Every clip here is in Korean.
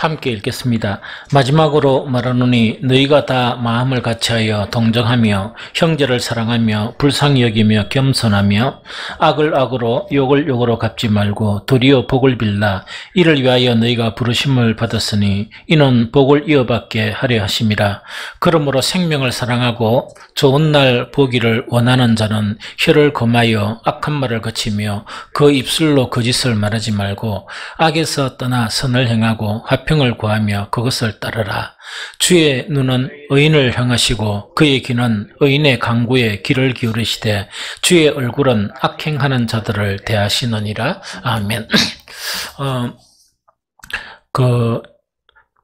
함께 읽겠습니다. 마지막으로 말하노니 너희가 다 마음을 같이하여 동정하며 형제를 사랑하며 불쌍히 여기며 겸손하며 악을 악으로 욕을 욕으로 갚지 말고 도리어 복을 빌라. 이를 위하여 너희가 부르심을 받았으니 이는 복을 이어받게 하려 하심이라. 그러므로 생명을 사랑하고 좋은 날 보기를 원하는 자는 혀를 금하여 악한 말을 거치며 그 입술로 거짓을 말하지 말고 악에서 떠나 선을 행하고 화평을 구하며 그것을 따르라. 주의 눈은 의인을 향하시고 그의 귀는 의인의 강구에 귀를 기울이시되 주의 얼굴은 악행하는 자들을 대하시느니라. 아멘.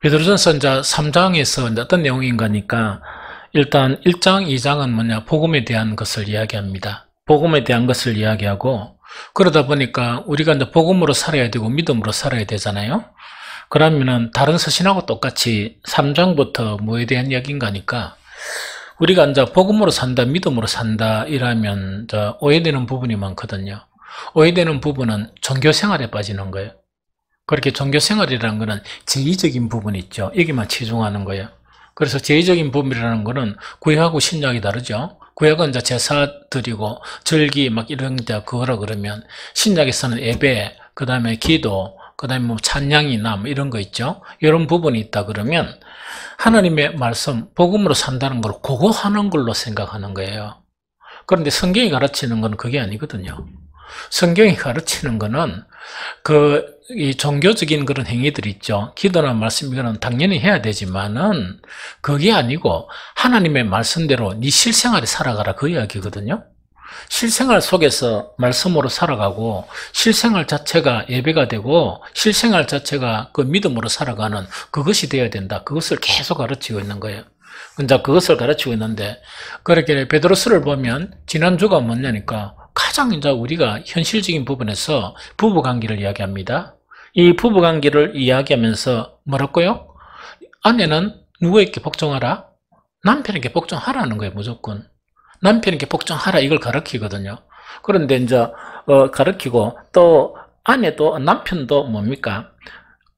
베드로전서 3장에서 어떤 내용인가니까 일단 1장, 2장은 뭐냐, 복음에 대한 것을 이야기합니다. 복음에 대한 것을 이야기하고, 그러다 보니까 우리가 이제 복음으로 살아야 되고 믿음으로 살아야 되잖아요. 그러면은 다른 서신하고 똑같이 3장부터 뭐에 대한 이야기인가 하니까 우리가 이제 복음으로 산다, 믿음으로 산다 이러면 이제 오해되는 부분이 많거든요. 오해되는 부분은 종교 생활에 빠지는 거예요. 그렇게 종교 생활이라는 거는 제의적인 부분이 있죠. 여기만 치중하는 거예요. 그래서 제의적인 부분이라는 거는 구약하고 신약이 다르죠. 구약은 이제 제사 드리고 절기 막 이런 데 그거라 그러면 신약에서는 예배, 그 다음에 기도, 그 다음에 뭐 찬양이나 뭐 이런 거 있죠. 이런 부분이 있다 그러면 하나님의 말씀, 복음으로 산다는 걸 그거 하는 걸로 생각하는 거예요. 그런데 성경이 가르치는 건 그게 아니거든요. 성경이 가르치는 거는 이 종교적인 그런 행위들 있죠. 기도나 말씀 이거는 당연히 해야 되지만은 그게 아니고 하나님의 말씀대로 네 실생활에 살아가라 그 이야기거든요. 실생활 속에서 말씀으로 살아가고 실생활 자체가 예배가 되고 실생활 자체가 그 믿음으로 살아가는 그것이 되어야 된다. 그것을 계속 가르치고 있는 거예요. 이제 그것을 가르치고 있는데 그렇게 베드로서를 보면 지난주가 뭐냐니까 가장 이제 우리가 현실적인 부분에서 부부관계를 이야기합니다. 이 부부관계를 이야기하면서 뭐랄까요? 아내는 누구에게 복종하라? 남편에게 복종하라는 거예요, 무조건. 남편에게 복종하라 이걸 가르치거든요. 그런데 이제 가르치고 또 아내도 남편도 뭡니까?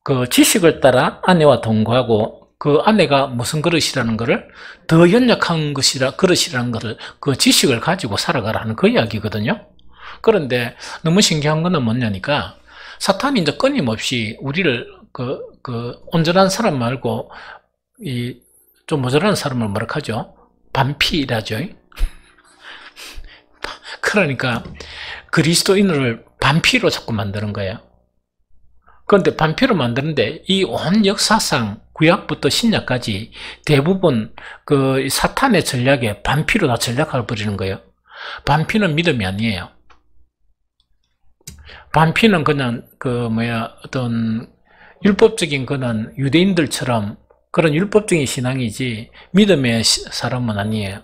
그 지식을 따라 아내와 동거하고 그 아내가 무슨 그릇이라는 것을 더 연약한 그릇이라는 것을 그 지식을 가지고 살아가라는 그 이야기거든요. 그런데 너무 신기한 거는 뭐냐니까 사탄이 이제 끊임없이 우리를 온전한 사람 말고 좀 모자란 사람을 뭐라 하죠? 반피라죠. 그러니까 그리스도인을 반피로 자꾸 만드는 거예요. 그런데 반피로 만드는데 이 온 역사상 구약부터 신약까지 대부분 그 사탄의 전략에 반피로 다 전략을 벌이는 거예요. 반피는 믿음이 아니에요. 반피는 그냥 어떤 율법적인 그런 유대인들처럼 그런 율법적인 신앙이지 믿음의 사람은 아니에요.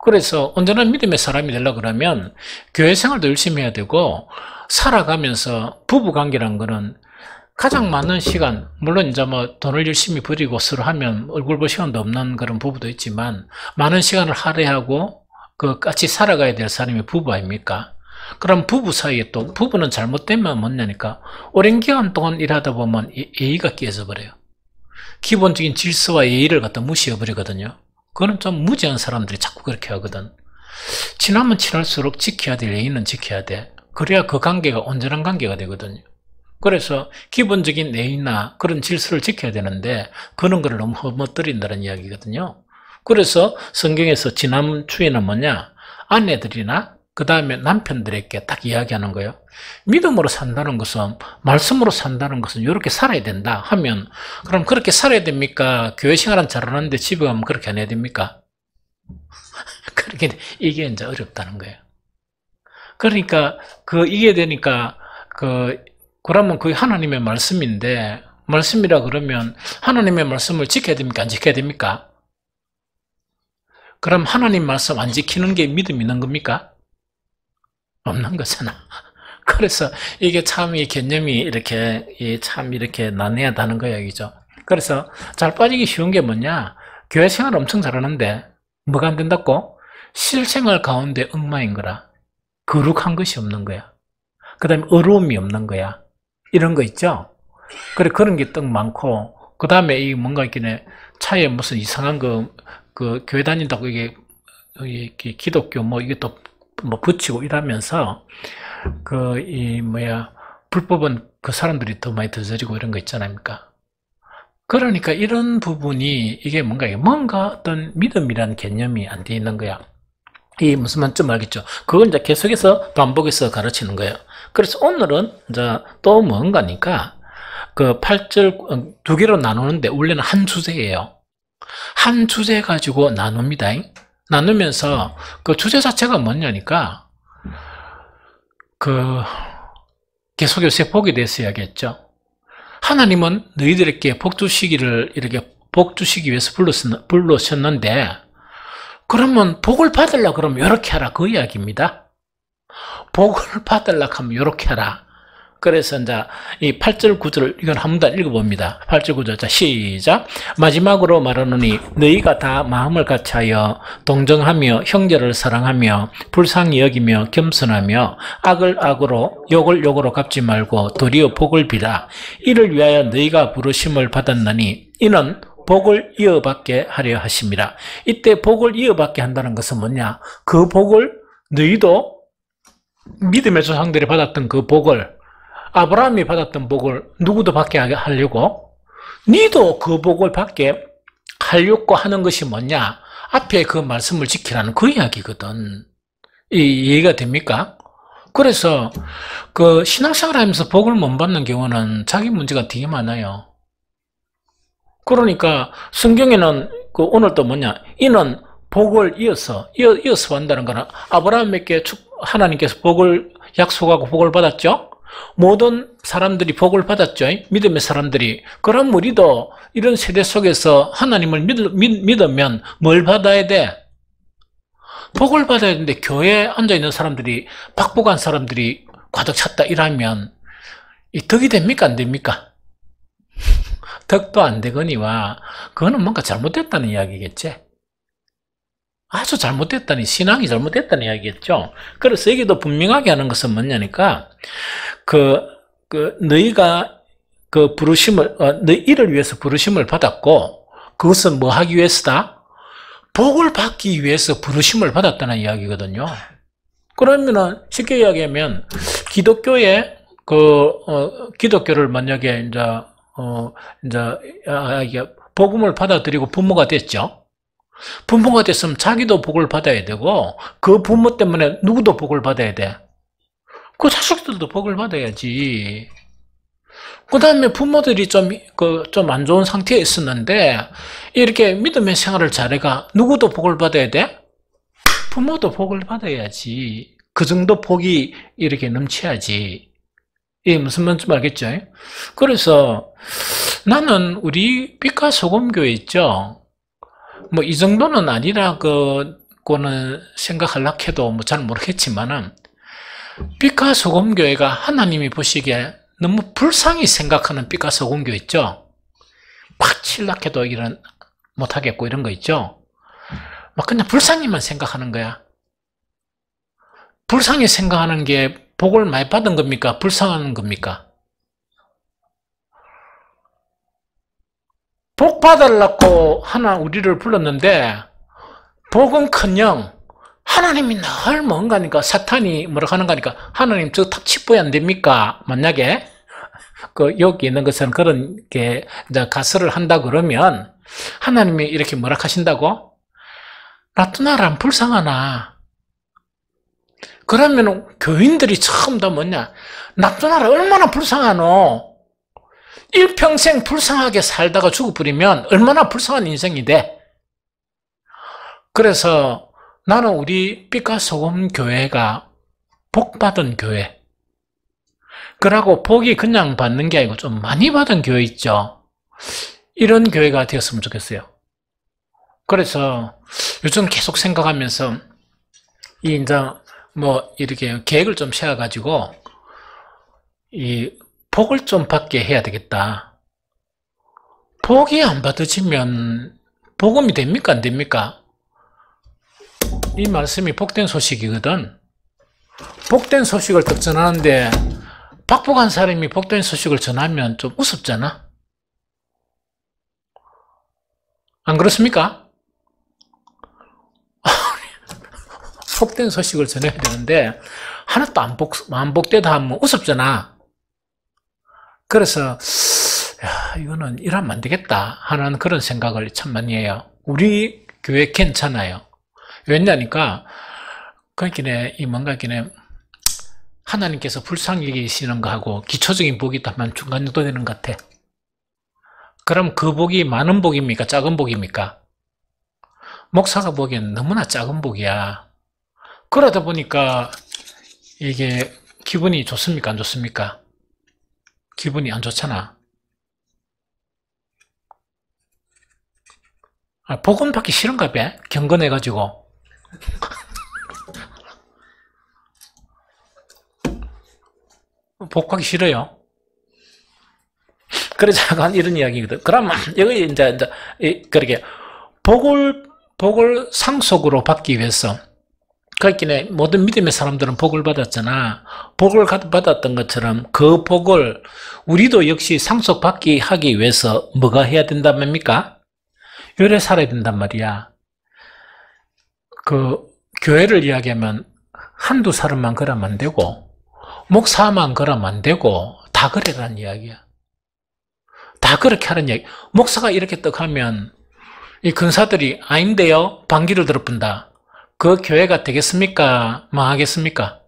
그래서 온전한 믿음의 사람이 되려고 그러면 교회 생활도 열심히 해야 되고 살아가면서 부부관계라는 거는 가장 많은 시간, 물론 이제 뭐 돈을 열심히 벌이고 서로 하면 얼굴 볼 시간도 없는 그런 부부도 있지만 많은 시간을 할애하고 같이 살아가야 될 사람이 부부 아닙니까? 그럼 부부 사이에 또 부부는 잘못되면 뭐냐니까 오랜 기간 동안 일하다 보면 예의가 깨져버려요. 기본적인 질서와 예의를 갖다 무시해버리거든요. 그거는 좀 무지한 사람들이 자꾸 그렇게 하거든. 친하면 친할수록 지켜야 될 예의는 지켜야 돼. 그래야 그 관계가 온전한 관계가 되거든요. 그래서 기본적인 예의나 그런 질서를 지켜야 되는데 그런 걸 너무 허물들인다는 이야기거든요. 그래서 성경에서 지난주에는 뭐냐? 아내들이나 그 다음에 남편들에게 딱 이야기하는 거예요. 믿음으로 산다는 것은, 말씀으로 산다는 것은 이렇게 살아야 된다 하면, 그럼 그렇게 살아야 됩니까? 교회 생활은 잘하는데 집에 가면 그렇게 안 해야 됩니까? 그렇게, 이게 이제 어렵다는 거예요. 그러니까, 이게 되니까, 그러면 그게 하나님의 말씀인데, 말씀이라 그러면 하나님의 말씀을 지켜야 됩니까? 안 지켜야 됩니까? 그럼 하나님 말씀 안 지키는 게 믿음 있는 겁니까? 없는 거잖아. 그래서 이게 참 이 개념이 이렇게 참 이렇게 난해하다는 거예요, 이죠. 그래서 잘 빠지기 쉬운 게 뭐냐? 교회 생활 엄청 잘하는데 뭐가 안 된다고? 실생활 가운데 엉망인 거라. 거룩한 것이 없는 거야. 그 다음에 어려움이 없는 거야. 이런 거 있죠? 그래, 그런 게 딱 많고, 그 다음에 이 뭔가 이렇게 차에 무슨 이상한 그 교회 다닌다고 이게 기독교 뭐 이게 또 뭐 붙이고 이러면서 불법은 그 사람들이 더 많이 저지르고 이런 거 있잖아요. 그러니까 이런 부분이 이게 뭔가 어떤 믿음이라는 개념이 안 돼 있는 거야. 이 무슨 말인지 알겠죠? 그건 이제 계속해서 반복해서 가르치는 거예요. 그래서 오늘은 이제 또 뭔가니까 그 8절 두 개로 나누는데 원래는 한 주제예요. 한 주제 가지고 나눕니다. 나누면서 그 주제 자체가 뭐냐니까 계속 요새 복에 대해서 이야기했죠. 하나님은 너희들에게 복 주시기를 이렇게 복 주시기 위해서 불러셨는데 그러면 복을 받으려고 그러면 이렇게 하라 그 이야기입니다. 복을 받으려고 하면 이렇게 하라. 그래서 이제 이 8절 9절 이건 한 번 더 읽어봅니다. 8절 9절 자 시작. 마지막으로 말하노니 너희가 다 마음을 같이하여 동정하며 형제를 사랑하며 불쌍히 여기며 겸손하며 악을 악으로 욕을 욕으로 갚지 말고 도리어 복을 비라. 이를 위하여 너희가 부르심을 받았나니 이는 복을 이어받게 하려 하심이라. 이때 복을 이어받게 한다는 것은 뭐냐? 그 복을 너희도 믿음의 조상들이 받았던 그 복을 아브라함이 받았던 복을 누구도 받게 하려고 니도 그 복을 받게 하려고 하는 것이 뭐냐? 앞에 그 말씀을 지키라는 그 이야기거든. 이해가 됩니까? 그래서 그 신앙생활 하면서 복을 못 받는 경우는 자기 문제가 되게 많아요. 그러니까 성경에는 오늘 또 뭐냐? 이는 복을 이어서 한다는 거는 아브라함에게 하나님께서 복을 약속하고 복을 받았죠? 모든 사람들이 복을 받았죠. 믿음의 사람들이. 그럼 우리도 이런 세대 속에서 하나님을 믿으면 뭘 받아야 돼? 복을 받아야 되는데 교회에 앉아있는 사람들이 박복한 사람들이 가득 찼다 이러면 이 덕이 됩니까? 안 됩니까? 덕도 안 되거니와 그거는 뭔가 잘못됐다는 이야기겠지. 아주 잘못됐다니 신앙이 잘못됐다는 이야기겠죠. 그래서 여기도 분명하게 하는 것은 뭐냐니까 너희가 그 부르심을 너희를 위해서 부르심을 받았고 그것은 뭐 하기 위해서다? 복을 받기 위해서 부르심을 받았다는 이야기거든요. 그러면은 쉽게 이야기하면 기독교에 기독교를 만약에 복음을 받아들이고 부모가 됐죠. 부모가 됐으면 자기도 복을 받아야 되고 그 부모 때문에 누구도 복을 받아야 돼. 그 자식들도 복을 받아야지. 그 다음에 부모들이 좀 안 좋은 상태에 있었는데 이렇게 믿음의 생활을 잘해가 누구도 복을 받아야 돼? 부모도 복을 받아야지. 그 정도 복이 이렇게 넘쳐야지. 이게 무슨 말인지 알겠죠? 그래서 나는 우리 빛과 소금 교회 있죠. 뭐 이 정도는 아니라고는 생각하려고 해도 뭐 잘 모르겠지만은 빛과 소금 교회가 하나님이 보시기에 너무 불쌍히 생각하는 빛과 소금 교회 있죠. 막 칠려고 해도 못하겠고 이런 거 있죠. 막 그냥 불쌍히만 생각하는 거야. 불쌍히 생각하는 게 복을 많이 받은 겁니까? 불쌍한 겁니까? 복 받으려고 우리를 불렀는데 복은커녕 하나님이 늘 뭔가니까 사탄이 뭐라고 하는 거니까 하나님 저 탁 짚어야 안 됩니까? 만약에 여기 있는 것은 그런 게 이제 가설을 한다 그러면 하나님이 이렇게 뭐라 하신다고? 나타나라 불쌍하나? 그러면 교인들이 처음 다 뭐냐? 나타나라 얼마나 불쌍하노? 일평생 불쌍하게 살다가 죽어버리면 얼마나 불쌍한 인생이 돼? 그래서 나는 우리 빛과 소금 교회가 복받은 교회. 그러고 복이 그냥 받는 게 아니고 좀 많이 받은 교회 있죠. 이런 교회가 되었으면 좋겠어요. 그래서 요즘 계속 생각하면서 이렇게 계획을 좀 세워가지고 복을 좀 받게 해야 되겠다. 복이 안 받아지면 복음이 됩니까? 안 됩니까? 이 말씀이 복된 소식이거든. 복된 소식을 딱 전하는데 박복한 사람이 복된 소식을 전하면 좀 우습잖아? 안 그렇습니까? 복된 소식을 전해야 되는데 하나도 안 복되다 하면 우습잖아. 그래서 이거는 이러면 안 되겠다 하는 그런 생각을 참 많이 해요. 우리 교회 괜찮아요. 왜냐니까 그렇게 뭔가 이렇게 하나님께서 불쌍히 여기시는 거하고 기초적인 복이 있다면 중간 정도 되는 것 같아. 그럼 그 복이 많은 복입니까? 작은 복입니까? 목사가 보기엔 너무나 작은 복이야. 그러다 보니까 이게 기분이 좋습니까? 안 좋습니까? 기분이 안 좋잖아. 복음 받기 싫은가 봐. 경건해가지고. 복하기 싫어요. 그래서 약간 이런 이야기거든. 그러면 여기 이제 그렇게 복을 상속으로 받기 위해서 그렇게 모든 믿음의 사람들은 복을 받았잖아. 복을 받았던 것처럼 그 복을 우리도 역시 상속받기 하기 위해서 뭐가 해야 된단 말입니까? 열에 살아야 된단 말이야. 그 교회를 이야기하면 한두 사람만 그러면 안 되고 목사만 그러면 안 되고 다 그래라는 이야기야. 다 그렇게 하는 이야기. 목사가 이렇게 떡 하면 이 근사들이 아닌데요? 반기를 들어뿐다. 그 교회가 되겠습니까? 망하겠습니까?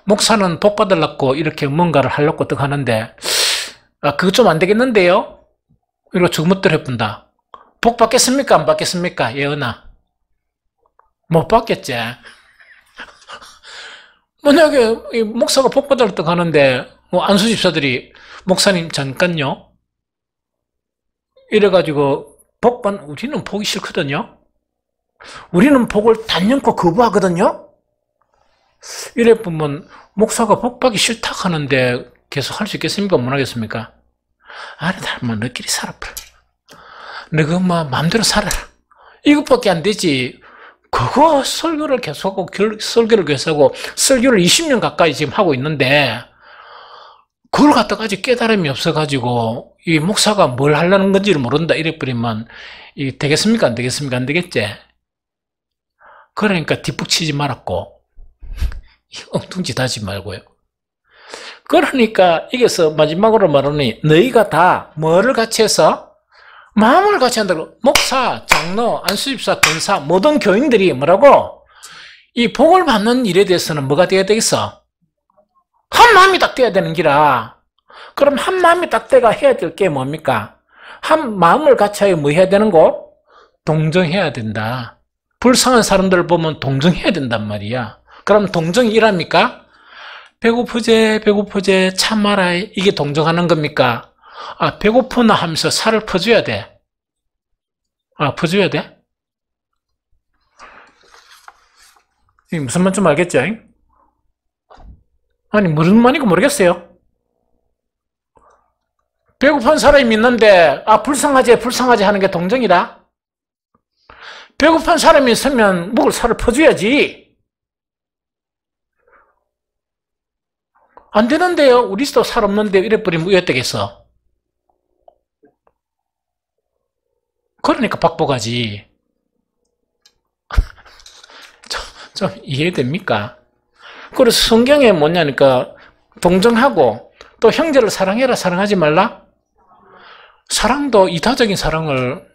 목사는 복 받으려고 이렇게 뭔가를 하려고 떡 하는데 그거 좀 안 되겠는데요? 이러고 죽무들 해뿐다. 복 받겠습니까? 안 받겠습니까? 예언아. 못 받겠지. 만약에 목사가 복 받으려고 하는데 안수 집사들이 목사님 잠깐요. 이래가지고 우리는 복이 싫거든요. 우리는 복을 단연코 거부하거든요. 이래 보면 목사가 복 받기 싫다 하는데 계속 할 수 있겠습니까? 못 하겠습니까? 아니, 너끼리 살아버려. 너가 마음대로 살아라. 이것밖에 안 되지. 그거 설교를 계속하고 설교를 계속하고 설교를 20년 가까이 지금 하고 있는데 그걸 갖다가 아직 깨달음이 없어가지고 이 목사가 뭘 하려는 건지를 모른다 이래버리면 이게 되겠습니까? 안 되겠습니까? 안 되겠지? 그러니까 뒷북치지 말았고 엉뚱짓 하지 말고요. 그러니까 이게서 마지막으로 말하니 너희가 다 뭐를 같이 해서 마음을 같이 한다고. 목사, 장로, 안수집사, 권사 모든 교인들이 뭐라고? 이 복을 받는 일에 대해서는 뭐가 되어야 되겠어? 한 마음이 딱 돼야 되는 기라. 그럼 한 마음이 딱 돼가 해야 될 게 뭡니까? 한 마음을 같이 하여 뭐 해야 되는 거? 동정해야 된다. 불쌍한 사람들 보면 동정해야 된단 말이야. 그럼 동정이 일합니까? 배고프제 참아라. 이게 동정하는 겁니까? 배고프나 하면서 살을 퍼줘야 돼. 퍼줘야 돼? 이게 무슨 말인지 알겠죠? 아니, 무슨 말인지 모르겠어요. 배고픈 사람이 있는데, 불쌍하지 하는 게 동정이다? 배고픈 사람이 있으면 먹을 살을 퍼줘야지. 안 되는데요. 우리도 살 없는데 이래버리면 왜 되겠어? 그러니까 박복하지. 좀 이해됩니까? 그래서 성경에 뭐냐니까 동정하고 또 형제를 사랑해라 사랑하지 말라? 사랑도 이타적인 사랑을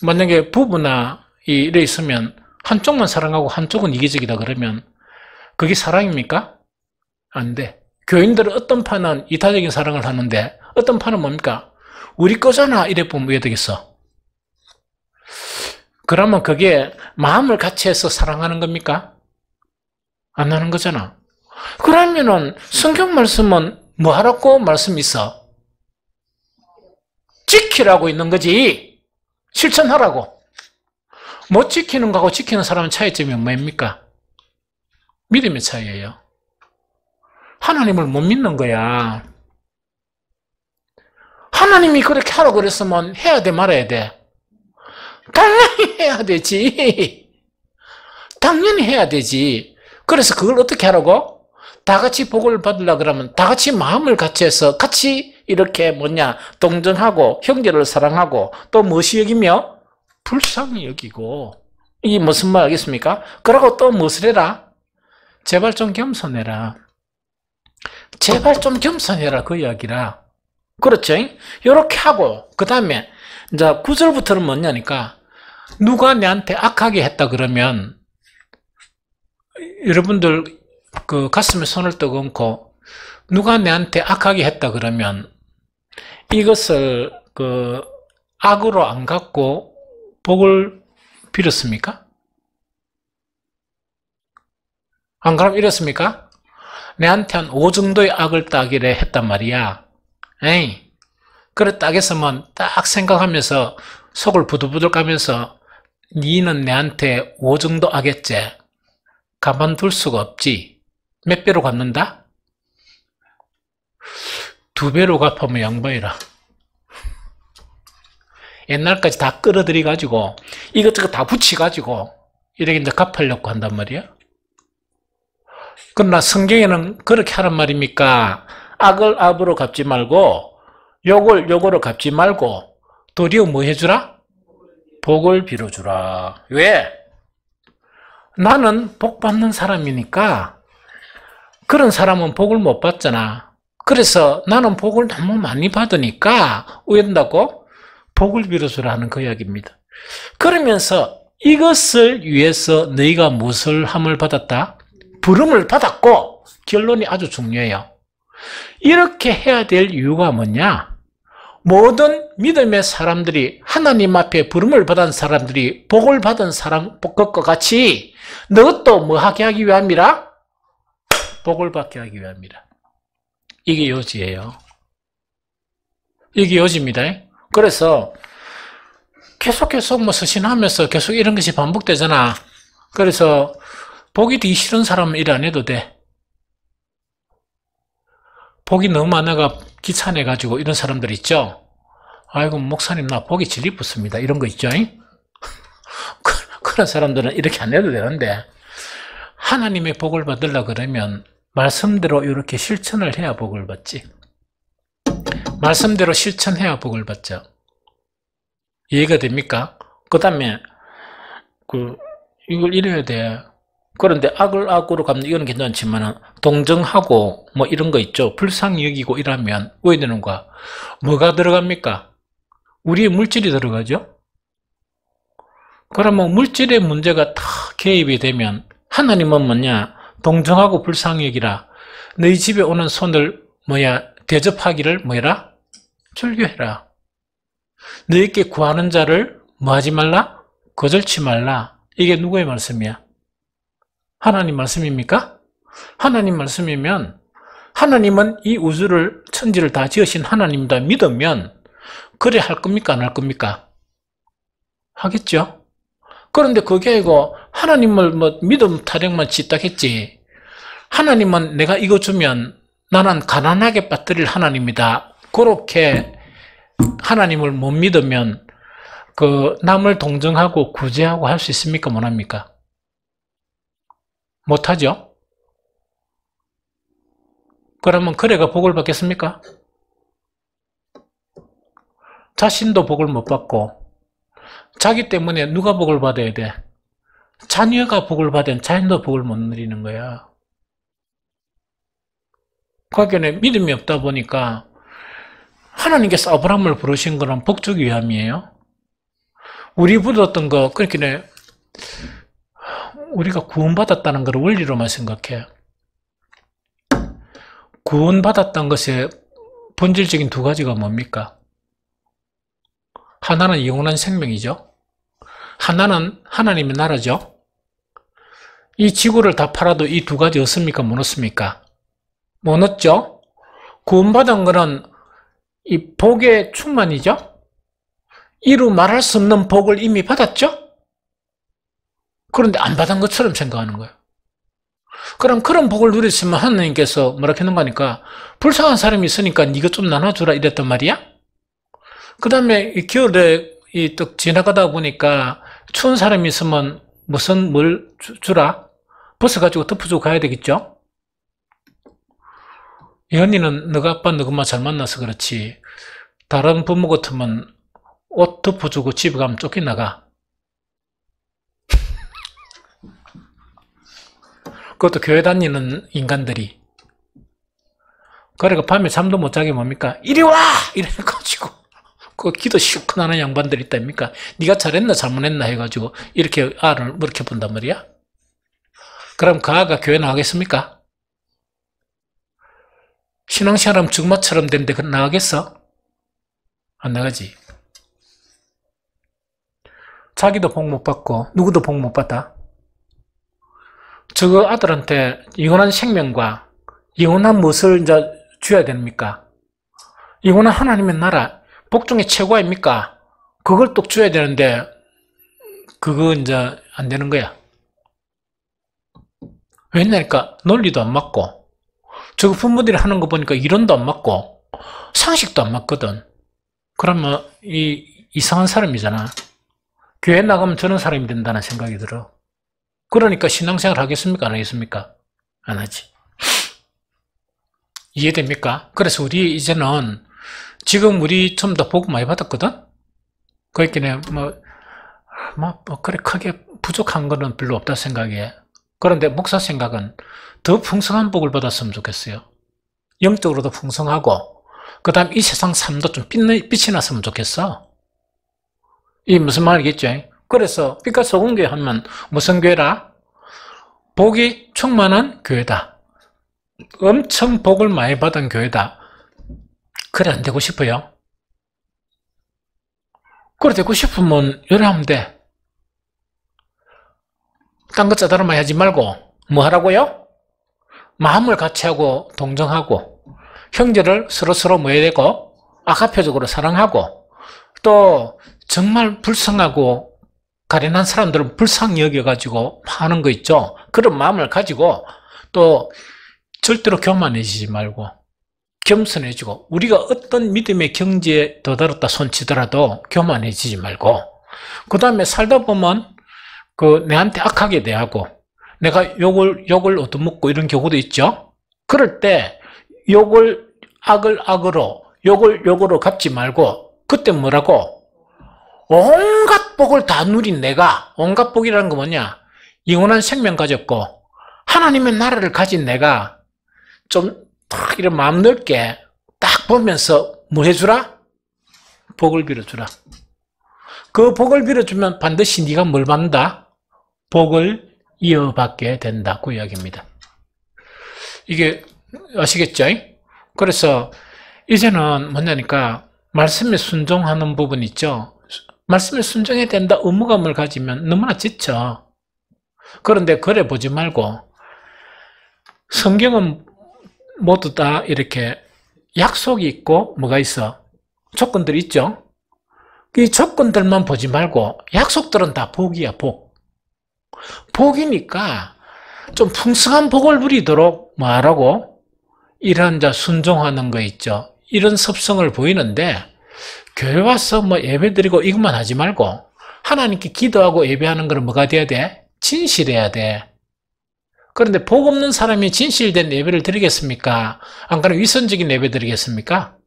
만약에 부부나 이래 있으면 한쪽만 사랑하고 한쪽은 이기적이다 그러면 그게 사랑입니까? 안 돼. 교인들은 어떤 판은 이타적인 사랑을 하는데 어떤 판은 뭡니까? 우리 거잖아 이래 보면 왜 되겠어? 그러면 그게 마음을 같이 해서 사랑하는 겁니까? 안 하는 거잖아. 그러면은 성경 말씀은 뭐 하라고 말씀이 있어? 지키라고 있는 거지. 실천하라고. 못 지키는 거하고 지키는 사람의 차이점이 뭡니까? 믿음의 차이예요. 하나님을 못 믿는 거야. 하나님이 그렇게 하라고 그랬으면 해야 돼 말아야 돼? 당연히 해야 되지. 당연히 해야 되지. 그래서 그걸 어떻게 하라고? 다 같이 복을 받으려 그러면 다 같이 마음을 같이 해서 같이 이렇게 동정하고 형제를 사랑하고 또 무엇이 여기며 불쌍히 여기고 이게 무슨 말 알겠습니까? 그러고 또 무엇을 해라? 제발 좀 겸손해라. 제발 좀 겸손해라 그 이야기라. 그렇죠? 이렇게 하고 그 다음에 이제 9절부터는 뭐냐니까 누가 내한테 악하게 했다 그러면 여러분들 그 가슴에 손을 떠얹고 누가 내한테 악하게 했다 그러면 이것을 그 악으로 안 갖고 복을 빌었습니까? 안 그럼 이랬습니까? 내한테 한 5 정도의 악을 따기래 했단 말이야. 에이, 그래 딱 했으면 딱 생각하면서 속을 부들부들 까면서 니는 내한테 5 정도 악했지? 가만둘 수가 없지. 몇 배로 갚는다? 2배로 갚으면 양보해라. 옛날까지 다 끌어들여가지고 이것저것 다 붙여가지고 이렇게 이제 갚으려고 한단 말이야. 그러나 성경에는 그렇게 하란 말입니까? 악을 악으로 갚지 말고 욕을 욕으로 갚지 말고 도리어 뭐 해주라? 복을 빌어주라. 왜? 나는 복 받는 사람이니까 그런 사람은 복을 못 받잖아. 그래서 나는 복을 너무 많이 받으니까 왜 된다고? 복을 빌어주라 하는 그 이야기입니다. 그러면서 이것을 위해서 너희가 무엇을 함을 받았다? 부름을 받았고 결론이 아주 중요해요. 이렇게 해야 될 이유가 뭐냐? 모든 믿음의 사람들이 하나님 앞에 부름을 받은 사람들이 복을 받은 사람 것과 같이 너도 뭐 하게 하기 위함이라? 복을 받게 하기 위함이라. 이게 요지예요. 이게 요지입니다. 그래서 계속 뭐 서신하면서 계속 이런 것이 반복되잖아. 그래서 복이 되기 싫은 사람은 일 안 해도 돼. 복이 너무 많아가 귀찮아가지고 이런 사람들 있죠? 아이고, 목사님, 나 복이 질리 붙습니다. 이런 거 있죠? 그런 사람들은 이렇게 안 해도 되는데, 하나님의 복을 받으려고 그러면, 말씀대로 이렇게 실천을 해야 복을 받지. 말씀대로 실천해야 복을 받죠. 이해가 됩니까? 그 다음에, 이걸 이래야 돼. 그런데 악을 악으로 갚는 이건 괜찮지만 동정하고 뭐 이런 거 있죠. 불쌍히 여기고 이러면 왜 되는가? 뭐가 들어갑니까? 우리의 물질이 들어가죠. 그러면 물질의 문제가 다 개입이 되면 하나님은 뭐냐? 동정하고 불쌍히 여기라. 너희 집에 오는 손을 대접하기를 뭐해라? 즐겨해라. 너희께 구하는 자를 뭐 하지 말라? 거절치 말라. 이게 누구의 말씀이야? 하나님 말씀입니까? 하나님 말씀이면 하나님은 이 우주를 천지를 다 지으신 하나님이다 믿으면 그래 할 겁니까? 안 할 겁니까? 하겠죠? 그런데 그게 아니고 하나님을 믿음 타령만 짓다겠지. 하나님은 내가 이거 주면 나는 가난하게 빠뜨릴 하나님이다. 그렇게 하나님을 못 믿으면 남을 동정하고 구제하고 할 수 있습니까? 못 합니까? 못하죠? 그러면 그래가 복을 받겠습니까? 자신도 복을 못 받고 자기 때문에 누가 복을 받아야 돼? 자녀가 복을 받으면 자녀도 복을 못 누리는 거야. 그러니까 믿음이 없다 보니까 하나님께서 아브라함을 부르신 거는 복 주기 위함이에요. 우리 부르던 거 그렇게 우리가 구원받았다는 걸 원리로만 생각해. 구원받았다는 것의 본질적인 2가지가 뭡니까? 하나는 영원한 생명이죠. 하나는 하나님의 나라죠. 이 지구를 다 팔아도 이 2가지 얻습니까? 못 얻습니까? 못 얻죠? 구원받은 거는 이 복의 충만이죠. 이루 말할 수 없는 복을 이미 받았죠. 그런데 안 받은 것처럼 생각하는 거예요. 그럼 그런 복을 누렸으면 하나님께서 뭐라 하는 거니까 불쌍한 사람이 있으니까 네가 좀 나눠주라 이랬단 말이야. 그 다음에 겨울에 또 지나가다 보니까 추운 사람이 있으면 뭘 주라? 벗어가지고 덮어주고 가야 되겠죠. 예언이는 너가 아빠 너가 엄마 잘 만나서 그렇지 다른 부모 같으면 옷 덮어주고 집에 가면 쫓겨나가. 그것도 교회 다니는 인간들이. 그러니까 밤에 잠도 못 자게 뭡니까? 이리 와! 이래가지고 그 기도 시큰하는 양반들 있답니까? 네가 잘했나 잘못했나 해가지고 이렇게 알을 그렇게 본단 말이야? 그럼 그 아가 교회 나가겠습니까? 신앙생활하면 죽마처럼 되는데 나가겠어? 안 나가지. 자기도 복 못 받고 누구도 복 못 받아. 저거 아들한테 영원한 생명과 영원한 무엇을 이제 줘야 됩니까? 영원한 하나님의 나라 복 중에 최고 아닙니까? 그걸 또 줘야 되는데 그거 이제 안 되는 거야. 왜냐니까 논리도 안 맞고 저거 부모들이 하는 거 보니까 이론도 안 맞고 상식도 안 맞거든. 그러면 이상한 사람이잖아. 교회 나가면 저런 사람이 된다는 생각이 들어. 그러니까 신앙생활 하겠습니까? 안 하겠습니까? 안 하지. 이해됩니까? 그래서 우리 이제는 지금 우리 좀 더 복 많이 받았거든? 그렇기는 그래 크게 부족한 거는 별로 없다 생각해. 그런데 목사 생각은 더 풍성한 복을 받았으면 좋겠어요. 영적으로도 풍성하고 그 다음 이 세상 삶도 좀 빛이 났으면 좋겠어. 이게 무슨 말이겠죠? 그래서 빛과 소금 교회 하면 무슨 교회라? 복이 충만한 교회다. 엄청 복을 많이 받은 교회다. 그래 안 되고 싶어요? 그래 되고 싶으면 요래 하면 돼. 딴 거 짜다로만 하지 말고 뭐 하라고요? 마음을 같이 하고 동정하고 형제를 서로 뭐 해야 되고 아가페적으로 사랑하고 또 정말 불쌍하고 가련한 사람들은 불쌍히 여겨가지고 하는 거 있죠. 그런 마음을 가지고 또 절대로 교만해지지 말고 겸손해지고 우리가 어떤 믿음의 경지에 도달했다 손치더라도 교만해지지 말고 그 다음에 살다 보면 내한테 악하게 대하고 내가 욕을 얻어먹고 이런 경우도 있죠. 그럴 때 악을 악으로 욕을 욕으로 갚지 말고 그때 뭐라고? 온갖 복을 다 누린 내가 온갖 복이라는 거 뭐냐? 영원한 생명 가졌고 하나님의 나라를 가진 내가 좀 딱 이런 마음 넓게 딱 보면서 뭐 해주라? 복을 빌어주라. 그 복을 빌어주면 반드시 네가 뭘 받는다? 복을 이어받게 된다. 그 이야기입니다. 이게 아시겠죠? 그래서 이제는 뭐냐니까 말씀에 순종하는 부분 있죠. 말씀에 순종해야 된다. 의무감을 가지면 너무나 지쳐. 그런데 그래 보지 말고 성경은 모두 다 이렇게 약속이 있고 뭐가 있어? 조건들이 있죠. 이 조건들만 보지 말고 약속들은 다 복이야. 복이니까 좀 풍성한 복을 누리도록 뭐하라고? 이런 순종하는 거 있죠. 이런 습성을 보이는데 교회 와서 뭐 예배 드리고 이것만 하지 말고 하나님께 기도하고 예배하는 건 뭐가 돼야 돼? 진실해야 돼. 그런데 복 없는 사람이 진실된 예배를 드리겠습니까? 안 그러면 위선적인 예배 드리겠습니까?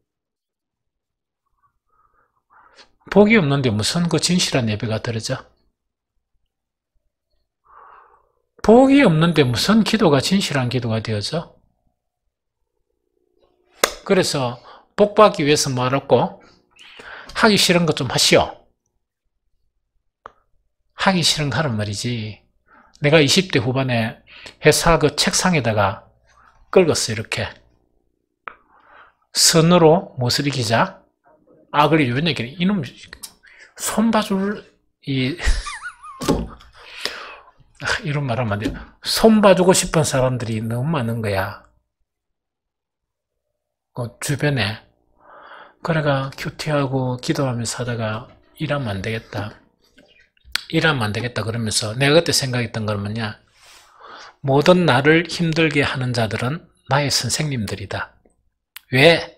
복이 없는데 무슨 그 진실한 예배가 들어져? 복이 없는데 무슨 기도가 진실한 기도가 되어져? 그래서 복 받기 위해서 뭐 하라고? 하기 싫은 것 좀 하시오. 하기 싫은 거 하란 말이지. 내가 20대 후반에 회사 그 책상에다가 긁었어, 이렇게. 선으로 무엇을 이기자? 악을 이기자. 이놈, 손봐줄, 이런 말 하면 안 돼. 손봐주고 싶은 사람들이 너무 많은 거야. 주변에. 그래가 큐티하고 기도하면서 하다가 일하면 안 되겠다. 그러면서 내가 그때 생각했던 건 뭐냐? 모든 나를 힘들게 하는 자들은 나의 선생님들이다. 왜?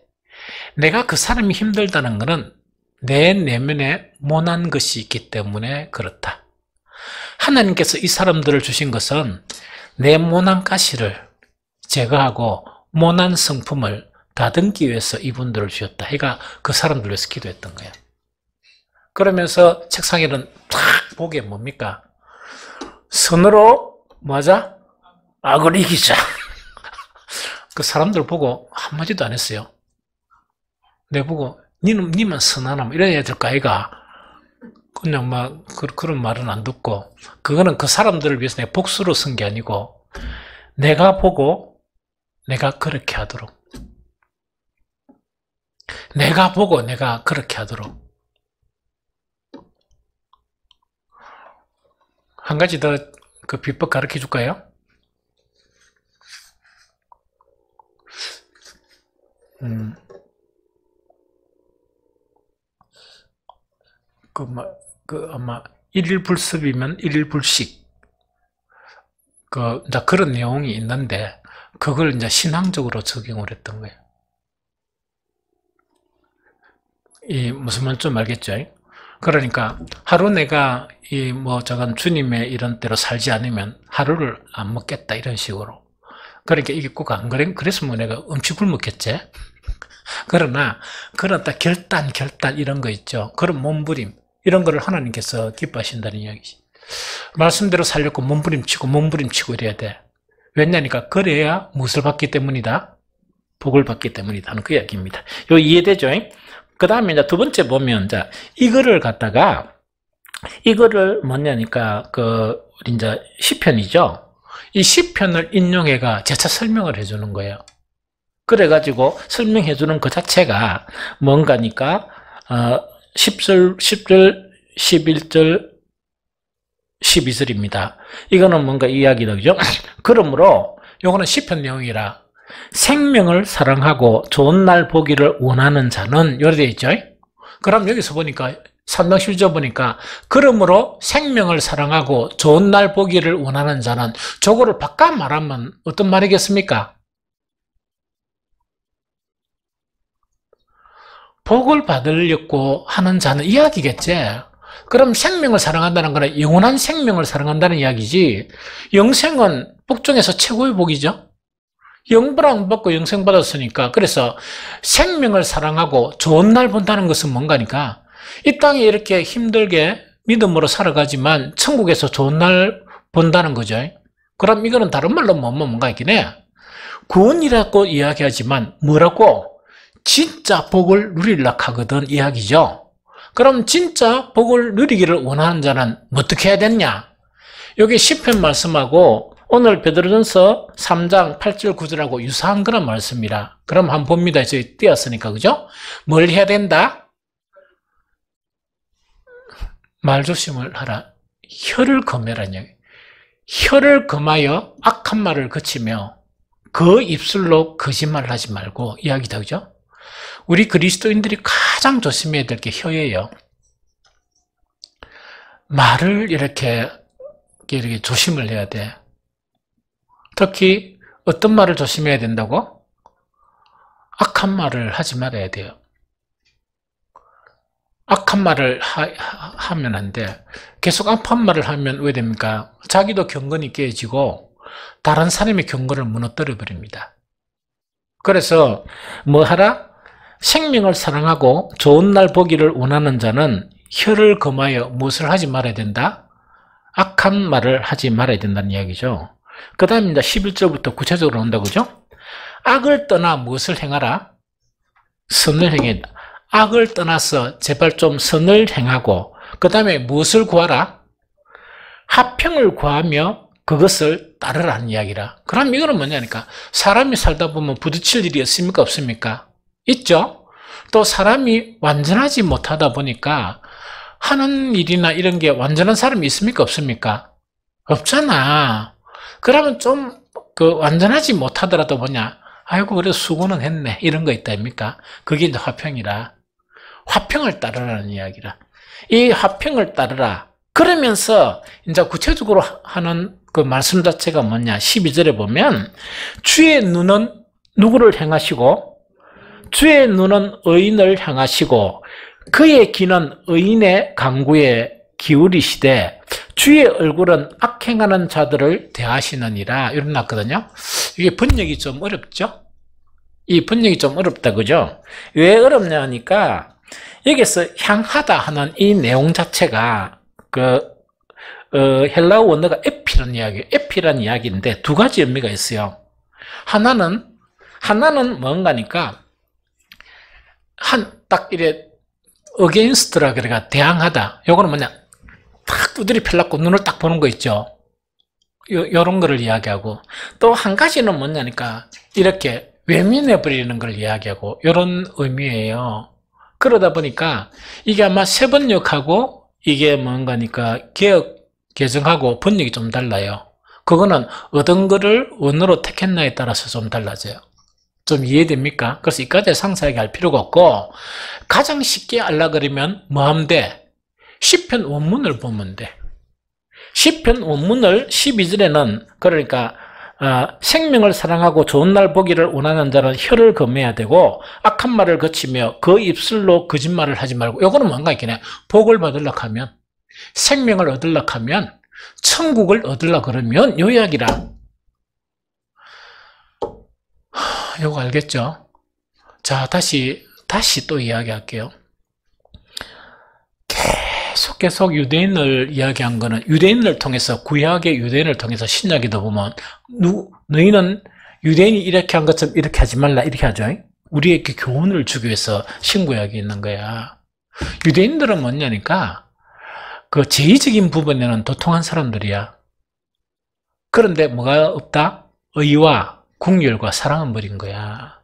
내가 그 사람이 힘들다는 것은 내 내면에 모난 것이 있기 때문에 그렇다. 하나님께서 이 사람들을 주신 것은 내 모난 가시를 제거하고 모난 성품을 다듬기 위해서 이분들을 주셨다. 해가 그 사람들 위해서 기도했던 거야. 그러면서 책상에는 탁 보게 뭡니까? 선으로 뭐하자? 악을 이기자. 그 사람들 보고 한마디도 안 했어요. 내 보고 니만 선하나 이래야 될까 아이가. 그냥 막 그런 말은 안 듣고, 그거는 그 사람들을 위해서 내가 복수로 쓴 게 아니고 내가 보고 내가 그렇게 하도록, 내가 보고 내가 그렇게 하도록. 한 가지 더 그 비법 가르쳐 줄까요? 아마 일일불습이면 일일불식. 이제 그런 내용이 있는데, 그걸 이제 신앙적으로 적용을 했던 거예요. 무슨 말인지 좀 알겠죠? 그러니까, 하루 내가 저건 주님의 이런 대로 살지 않으면 하루를 안 먹겠다, 이런 식으로. 그러니까 이게 꼭 안 그랬으면 내가 음치 굶었겠지? 그러나, 그런 딱 결단 이런 거 있죠. 그런 몸부림, 이런 거를 하나님께서 기뻐하신다는 이야기지. 말씀대로 살려고 몸부림치고 이래야 돼. 왜냐니까 그래야 무엇을 받기 때문이다? 복을 받기 때문이다 하는 그 이야기입니다. 요 이해되죠? 그 다음에 이제 두 번째 보면, 이제 이거를 뭐냐니까, 우리 이제 시편이죠? 이 시편을 인용해가 재차 설명을 해주는 거예요. 그래가지고 설명해주는 그 자체가 뭔가니까, 10절, 11절, 12절입니다. 이거는 뭔가 이야기다, 그죠? 그러므로, 요거는 시편 내용이라, 생명을 사랑하고 좋은 날 보기를 원하는 자는, 요래 되어 있죠? 그럼 여기서 보니까, 3장 12절 보니까, 그러므로 생명을 사랑하고 좋은 날 보기를 원하는 자는, 저거를 바꿔 말하면 어떤 말이겠습니까? 복을 받으려고 하는 자는 이야기겠지. 그럼 생명을 사랑한다는 거는 영원한 생명을 사랑한다는 이야기지, 영생은 복 중에서 최고의 복이죠. 영부랑 받고 영생 받았으니까. 그래서 생명을 사랑하고 좋은 날 본다는 것은 뭔가니까, 이 땅에 이렇게 힘들게 믿음으로 살아가지만 천국에서 좋은 날 본다는 거죠. 그럼 이거는 다른 말로 뭔가 있긴 해. 구원이라고 이야기하지만 뭐라고? 진짜 복을 누리려고 하거든 이야기죠. 그럼 진짜 복을 누리기를 원하는 자는 어떻게 해야 되냐? 여기 시편 말씀하고 오늘 베드로전서 3장 8절 9절하고 유사한 그런 말씀이라. 그럼 한번 봅니다. 저희 띄었으니까, 그죠? 뭘 해야 된다? 말조심을 하라. 혀를 금해라는 얘기. 혀를 금하여 악한 말을 그치며 그 입술로 거짓말을 하지 말고 이야기다, 그죠? 우리 그리스도인들이 가장 조심해야 될 게 혀예요. 말을 이렇게 조심을 해야 돼. 특히 어떤 말을 조심해야 된다고? 악한 말을 하지 말아야 돼요. 악한 말을 하면 안 돼. 계속 악한 말을 하면 왜 됩니까? 자기도 경건이 깨지고 다른 사람의 경건을 무너뜨려 버립니다. 그래서 뭐 하라? 생명을 사랑하고 좋은 날 보기를 원하는 자는 혀를 금하여 무엇을 하지 말아야 된다? 악한 말을 하지 말아야 된다는 이야기죠. 그 다음에 11절부터 구체적으로 온다, 그죠? 악을 떠나 무엇을 행하라? 선을 행해. 악을 떠나서 제발 좀 선을 행하고, 그 다음에 무엇을 구하라? 화평을 구하며 그것을 따르라는 이야기라. 그럼 이거는 뭐냐니까, 사람이 살다 보면 부딪힐 일이 있습니까? 없습니까? 있죠? 또 사람이 완전하지 못하다 보니까 하는 일이나 이런 게 완전한 사람이 있습니까? 없습니까? 없잖아. 그러면 좀 완전하지 못하더라도 뭐냐? 아이고, 그래도 수고는 했네. 이런 거 있다, 아닙니까? 그게 이제 화평이라. 화평을 따르라는 이야기라. 이 화평을 따르라. 그러면서 이제 구체적으로 하는 그 말씀 자체가 뭐냐? 12절에 보면 주의 눈은 누구를 향하시고 주의 눈은 의인을 향하시고 그의 귀는 의인의 강구에 기울이시되 주의 얼굴은 악행하는 자들을 대하시느니라. 이렇게 났거든요. 이게 번역이 좀 어렵죠? 이 번역이 좀 어렵다, 그죠? 왜 어렵냐 하니까, 여기서 향하다 하는 이 내용 자체가, 헬라어 원어가 에피라는 이야기인데, 두 가지 의미가 있어요. 하나는 뭔가니까, 딱 이래, against라, 그러니까 대항하다. 요거는 뭐냐, 탁 두드리 펴려고 눈을 딱 보는 거 있죠? 요런 거를 이야기하고, 또 한 가지는 뭐냐니까, 이렇게 외면해버리는 걸 이야기하고, 요런 의미예요. 그러다 보니까, 이게 아마 세 번역하고, 이게 뭔가니까, 개정하고 번역이 좀 달라요. 그거는 어떤 거를 원어로 택했나에 따라서 좀 달라져요. 좀 이해됩니까? 그래서 이까지 상세하게 할 필요가 없고, 가장 쉽게 알라 그러면 뭐 하면 돼? 시편 원문을 보면 돼. 시편 원문을 12절에는 그러니까 생명을 사랑하고 좋은 날 보기를 원하는 자는 혀를 금해야 되고 악한 말을 거치며 그 입술로 거짓말을 하지 말고, 요거는 뭔가 있겠네. 복을 받으려고 하면, 생명을 얻으려고 하면, 천국을 얻으려고 그러면 요 이야기라. 요거 알겠죠? 자, 다시 또 이야기할게요. 계속 유대인을 이야기한 거는, 유대인을 통해서, 구약의 유대인을 통해서 신약에도 보면, 너희는 유대인이 이렇게 한 것처럼 이렇게 하지 말라, 이렇게 하죠. 우리에게 교훈을 주기 위해서 신구약이 있는 거야. 유대인들은 뭐냐니까, 그 제의적인 부분에는 도통한 사람들이야. 그런데 뭐가 없다? 의와 국률과 사랑은 버린 거야.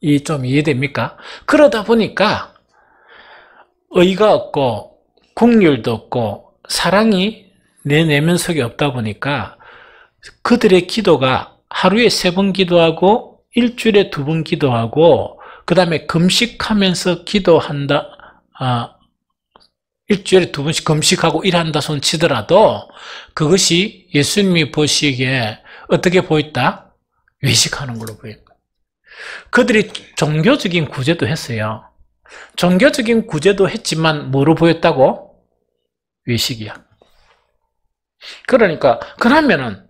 이 좀 이해됩니까? 그러다 보니까 의가 없고 국률도 없고 사랑이 내 내면 속에 없다 보니까 그들의 기도가 하루에 3번 기도하고 일주일에 2번 기도하고 그 다음에 금식하면서 기도한다. 일주일에 2번씩 금식하고 일한다 손 치더라도 그것이 예수님이 보시기에 어떻게 보였다? 외식하는 걸로 보입니다. 그들이 종교적인 구제도 했어요. 종교적인 구제도 했지만 뭐로 보였다고? 외식이야. 그러니까 그러면은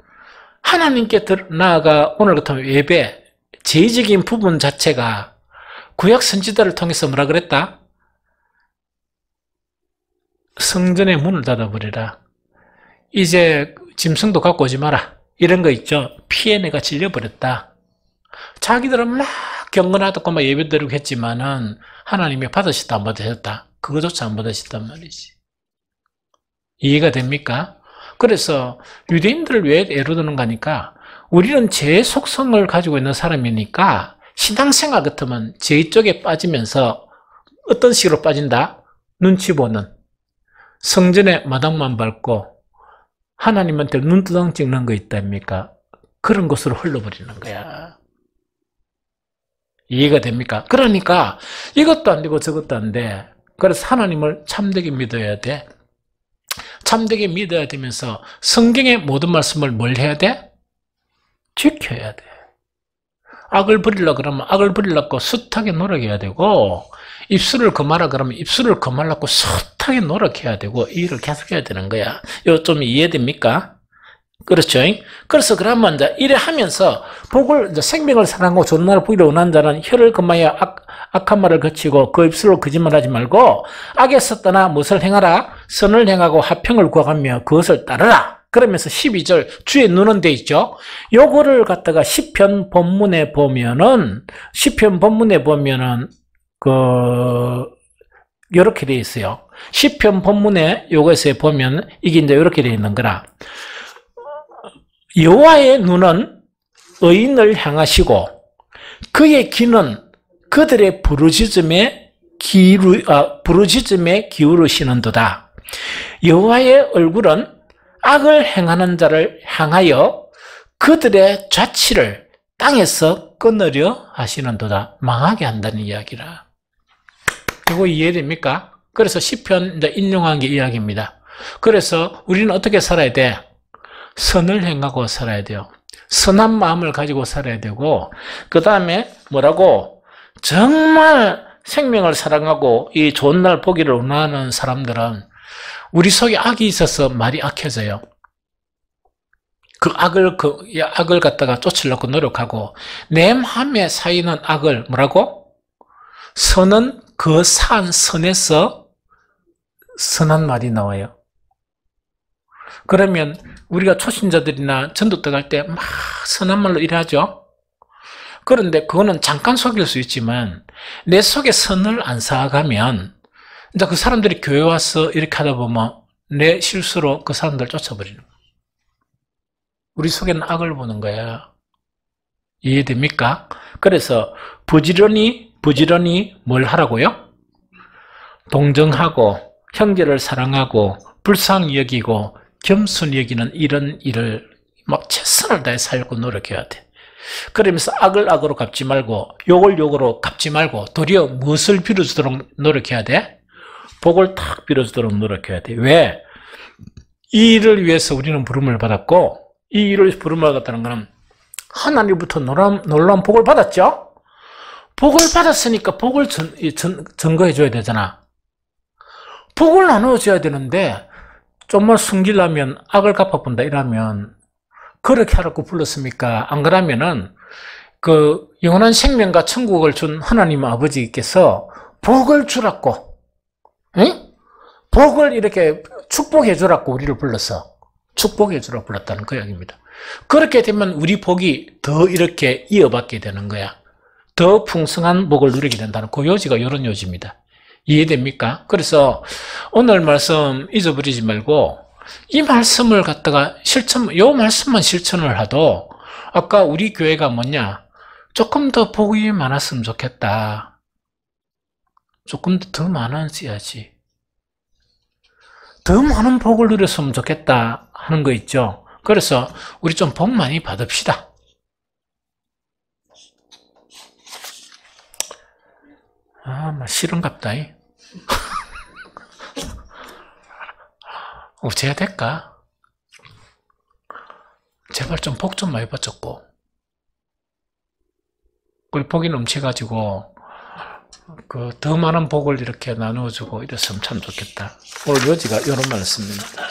하나님께 나아가 오늘 같으면 예배, 제의적인 부분 자체가 구약 선지자를 통해서 뭐라 그랬다? 성전의 문을 닫아버리라. 이제 짐승도 갖고 오지 마라. 이런 거 있죠. 피해 내가 질려버렸다. 자기들은 막 경건하다고 막 예배 드리고 했지만은 하나님이 받으셨다 안 받으셨다? 그거조차 안 받으셨단 말이지. 이해가 됩니까? 그래서 유대인들을 왜 예로 드는가 하니까 우리는 죄의 속성을 가지고 있는 사람이니까 신앙생활 같으면 죄 쪽에 빠지면서 어떤 식으로 빠진다? 눈치 보는, 성전에 마당만 밟고 하나님한테 눈두덩 찍는 거 있답니까? 그런 것으로 흘러버리는 거야. 이해가 됩니까? 그러니까 이것도 안 되고 저것도 안 돼. 그래서 하나님을 참되게 믿어야 돼. 참되게 믿어야 되면서 성경의 모든 말씀을 뭘 해야 돼? 지켜야 돼. 악을 버리려고 그러면 악을 버리려고 숱하게 노력해야 되고, 입술을 금하라 그러면 입술을 금하려고 숱하게 노력해야 되고, 이 일을 계속해야 되는 거야. 이거 좀 이해됩니까? 그렇죠? 그래서 그러면 이제 이래 하면서 복을, 이제 생명을 사랑하고 좋은 날을 보기를 원하는 자는 혀를 금하여 악한 말을 거치고 그 입술로 거짓말하지 말고 악에서 떠나 무엇을 행하라? 선을 행하고 화평을 구하며 그것을 따르라. 그러면서 12절 주의 눈은 돼 있죠. 요거를 갖다가 시편 본문에 보면은 요렇게 돼 있어요. 시편 본문에 요것에 보면 이게 이제 요렇게 돼 있는 거라. 여호와의 눈은 의인을 향하시고 그의 귀는 그들의 부르짖음에 기울으시는도다. 여호와의 얼굴은 악을 행하는 자를 향하여 그들의 좌치를 땅에서 끊으려 하시는도다. 망하게 한다는 이야기라. 이거 이해됩니까? 그래서 시편 인용한 게 이야기입니다. 그래서 우리는 어떻게 살아야 돼? 선을 행하고 살아야 돼요. 선한 마음을 가지고 살아야 되고, 그 다음에 뭐라고? 정말 생명을 사랑하고 이 좋은 날 보기를 원하는 사람들은 우리 속에 악이 있어서 말이 악해져요. 이 악을 갖다가 쫓으려고 노력하고, 내 마음에 쌓이는 악을 뭐라고? 선은 그 산 선에서 선한 말이 나와요. 그러면 우리가 초신자들이나 전도떡 할 때 막 선한 말로 일하죠. 그런데 그거는 잠깐 속일 수 있지만 내 속에 선을 안 쌓아가면 이제 그 사람들이 교회 와서 이렇게 하다 보면 내 실수로 그 사람들 쫓아버리는 거야. 우리 속에는 악을 보는 거야. 이해됩니까? 그래서 부지런히 뭘 하라고요? 동정하고 형제를 사랑하고 불쌍히 여기고 겸손히 여기는 이런 일을 막 최선을 다해 살고 노력해야 돼. 그러면서 악을 악으로 갚지 말고 욕을 욕으로 갚지 말고 도리어 무엇을 빌어주도록 노력해야 돼? 복을 탁 빌어주도록 노력해야 돼. 왜? 이 일을 위해서 우리는 부름을 받았고, 이 일을 부름을 받았다는 것은 하나님부터 놀라운 복을 받았죠? 복을 받았으니까 복을 증거해 줘야 되잖아. 복을 나눠줘야 되는데 좀만 숨기려면 악을 갚아본다 이러면 그렇게 하라고 불렀습니까? 안 그러면은 그 영원한 생명과 천국을 준 하나님 아버지께서 복을 주라고, 응? 복을 이렇게 축복해 주라고 우리를 불렀어. 축복해 주라고 불렀다는 그 이야기입니다. 그렇게 되면 우리 복이 더 이렇게 이어받게 되는 거야. 더 풍성한 복을 누리게 된다는 그 요지가 이런 요지입니다. 이해됩니까? 그래서 오늘 말씀 잊어버리지 말고 이 말씀을 갖다가 요 말씀만 실천을 하도 아까 우리 교회가 뭐냐? 조금 더 복이 많았으면 좋겠다. 조금 더 많아져야지. 더 많은 복을 누렸으면 좋겠다 하는 거 있죠. 그래서 우리 좀 복 많이 받읍시다. 막 싫은갑다. 어째야 될까? 제발 좀 복 좀 많이 받자고. 그 복이 넘쳐가지고 더 많은 복을 이렇게 나누어주고 이랬으면 참 좋겠다. 오늘 여지가 이런 말씀입니다.